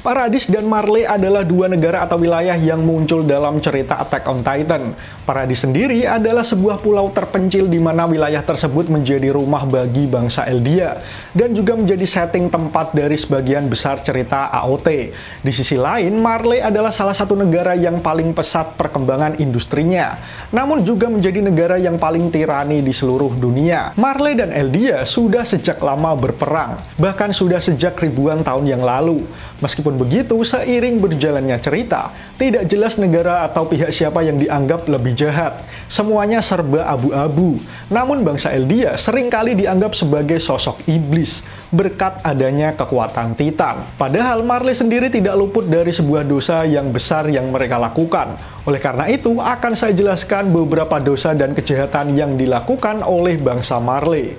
Paradis dan Marley adalah dua negara atau wilayah yang muncul dalam cerita Attack on Titan. Paradis sendiri adalah sebuah pulau terpencil di mana wilayah tersebut menjadi rumah bagi bangsa Eldia dan juga menjadi setting tempat dari sebagian besar cerita AOT. Di sisi lain, Marley adalah salah satu negara yang paling pesat perkembangan industrinya, namun juga menjadi negara yang paling tirani di seluruh dunia. Marley dan Eldia sudah sejak lama berperang, bahkan sudah sejak ribuan tahun yang lalu. Meskipun begitu, seiring berjalannya cerita, tidak jelas negara atau pihak siapa yang dianggap lebih jahat. Semuanya serba abu-abu. Namun bangsa Eldia seringkali dianggap sebagai sosok iblis berkat adanya kekuatan Titan. Padahal Marley sendiri tidak luput dari sebuah dosa yang besar yang mereka lakukan. Oleh karena itu, akan saya jelaskan beberapa dosa dan kejahatan yang dilakukan oleh bangsa Marley.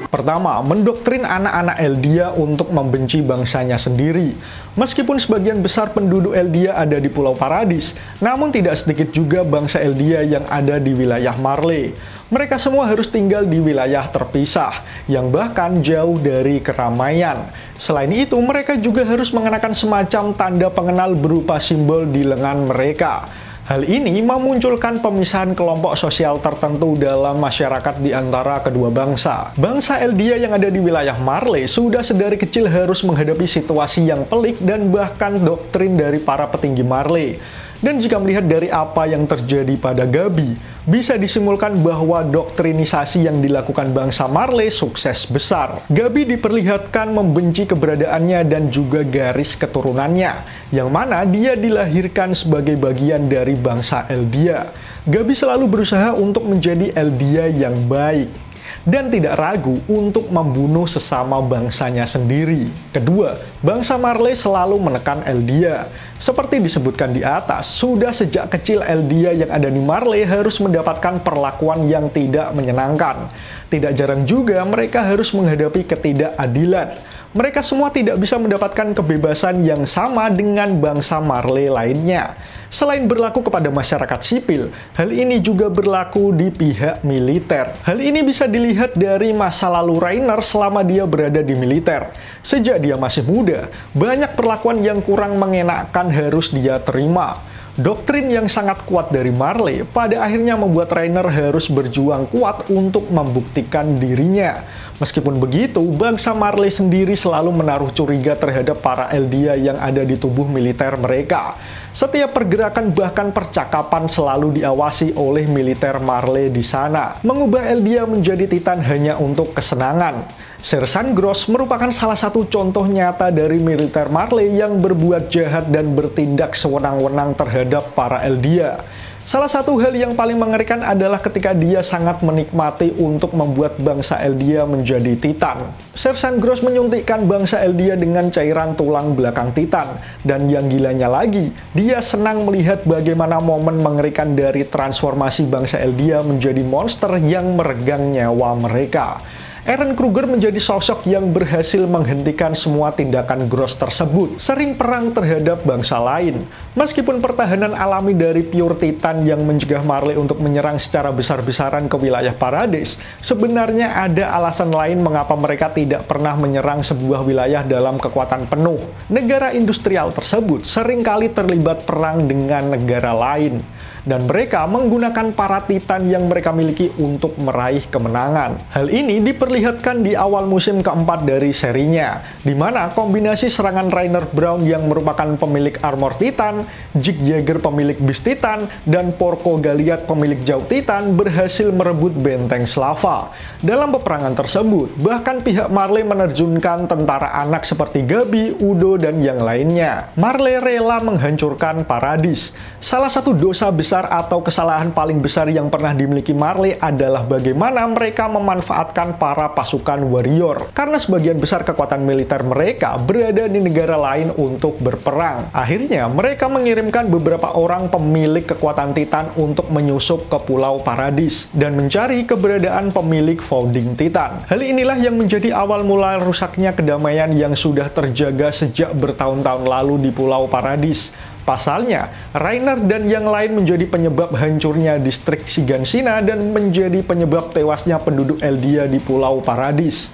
Pertama, mendoktrin anak-anak Eldia untuk membenci bangsanya sendiri. Meskipun sebagian besar penduduk Eldia ada di Pulau Paradis, namun tidak sedikit juga bangsa Eldia yang ada di wilayah Marley. Mereka semua harus tinggal di wilayah terpisah, yang bahkan jauh dari keramaian. Selain itu, mereka juga harus mengenakan semacam tanda pengenal berupa simbol di lengan mereka. Hal ini memunculkan pemisahan kelompok sosial tertentu dalam masyarakat di antara kedua bangsa. Bangsa Eldia yang ada di wilayah Marley sudah sedari kecil harus menghadapi situasi yang pelik dan bahkan doktrin dari para petinggi Marley. Dan jika melihat dari apa yang terjadi pada Gabi, bisa disimulkan bahwa doktrinisasi yang dilakukan bangsa Marley sukses besar. Gabi diperlihatkan membenci keberadaannya dan juga garis keturunannya, yang mana dia dilahirkan sebagai bagian dari bangsa Eldia. Gabi selalu berusaha untuk menjadi Eldia yang baik dan tidak ragu untuk membunuh sesama bangsanya sendiri. Kedua, bangsa Marley selalu menekan Eldia. Seperti disebutkan di atas, sudah sejak kecil Eldia yang ada di Marley harus mendapatkan perlakuan yang tidak menyenangkan. Tidak jarang juga mereka harus menghadapi ketidakadilan. Mereka semua tidak bisa mendapatkan kebebasan yang sama dengan bangsa Marley lainnya. Selain berlaku kepada masyarakat sipil, hal ini juga berlaku di pihak militer. Hal ini bisa dilihat dari masa lalu Reiner selama dia berada di militer. Sejak dia masih muda, banyak perlakuan yang kurang mengenakan harus dia terima. Doktrin yang sangat kuat dari Marley pada akhirnya membuat Reiner harus berjuang kuat untuk membuktikan dirinya. Meskipun begitu, bangsa Marley sendiri selalu menaruh curiga terhadap para Eldia yang ada di tubuh militer mereka. Setiap pergerakan bahkan percakapan selalu diawasi oleh militer Marley di sana. Mengubah Eldia menjadi Titan hanya untuk kesenangan. Sersan Gross merupakan salah satu contoh nyata dari militer Marley yang berbuat jahat dan bertindak sewenang-wenang terhadap para Eldia. Salah satu hal yang paling mengerikan adalah ketika dia sangat menikmati untuk membuat bangsa Eldia menjadi Titan. Sersan Gross menyuntikkan bangsa Eldia dengan cairan tulang belakang Titan. Dan yang gilanya lagi, dia senang melihat bagaimana momen mengerikan dari transformasi bangsa Eldia menjadi monster yang meregang nyawa mereka. Eren Kruger menjadi sosok yang berhasil menghentikan semua tindakan Gross tersebut, sering perang terhadap bangsa lain. Meskipun pertahanan alami dari Pure Titan yang mencegah Marley untuk menyerang secara besar-besaran ke wilayah Paradis, sebenarnya ada alasan lain mengapa mereka tidak pernah menyerang sebuah wilayah dalam kekuatan penuh. Negara industrial tersebut seringkali terlibat perang dengan negara lain, dan mereka menggunakan para Titan yang mereka miliki untuk meraih kemenangan. Hal ini diperlihatkan di awal musim keempat dari serinya, di mana kombinasi serangan Reiner Braun yang merupakan pemilik armor Titan, Jig Jaeger pemilik Beast Titan, dan Porco Galiath pemilik Jauh Titan berhasil merebut benteng Slava. Dalam peperangan tersebut, bahkan pihak Marley menerjunkan tentara anak seperti Gabi, Udo, dan yang lainnya. Marley rela menghancurkan Paradis. Salah satu dosa besar atau kesalahan paling besar yang pernah dimiliki Marley adalah bagaimana mereka memanfaatkan para pasukan warrior. Karena sebagian besar kekuatan militer mereka berada di negara lain untuk berperang. Akhirnya, mereka mengirimkan beberapa orang pemilik kekuatan Titan untuk menyusup ke Pulau Paradis dan mencari keberadaan pemilik Founding Titan. Hal inilah yang menjadi awal mula rusaknya kedamaian yang sudah terjaga sejak bertahun-tahun lalu di Pulau Paradis. Pasalnya, Reiner dan yang lain menjadi penyebab hancurnya distrik Shiganshina dan menjadi penyebab tewasnya penduduk Eldia di Pulau Paradis.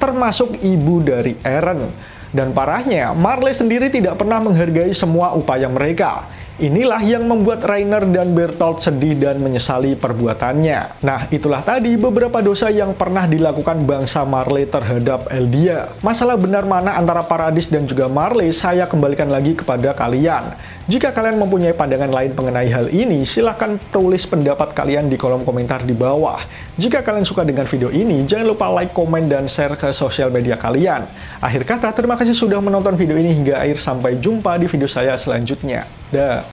termasuk ibu dari Eren. Dan parahnya, Marley sendiri tidak pernah menghargai semua upaya mereka. Inilah yang membuat Reiner dan Bertolt sedih dan menyesali perbuatannya. Nah, itulah tadi beberapa dosa yang pernah dilakukan bangsa Marley terhadap Eldia. Masalah benar mana antara Paradis dan juga Marley, saya kembalikan lagi kepada kalian. Jika kalian mempunyai pandangan lain mengenai hal ini, silahkan tulis pendapat kalian di kolom komentar di bawah. Jika kalian suka dengan video ini, jangan lupa like, komen, dan share ke sosial media kalian. Akhir kata, terima kasih sudah menonton video ini hingga akhir. Sampai jumpa di video saya selanjutnya. Dah.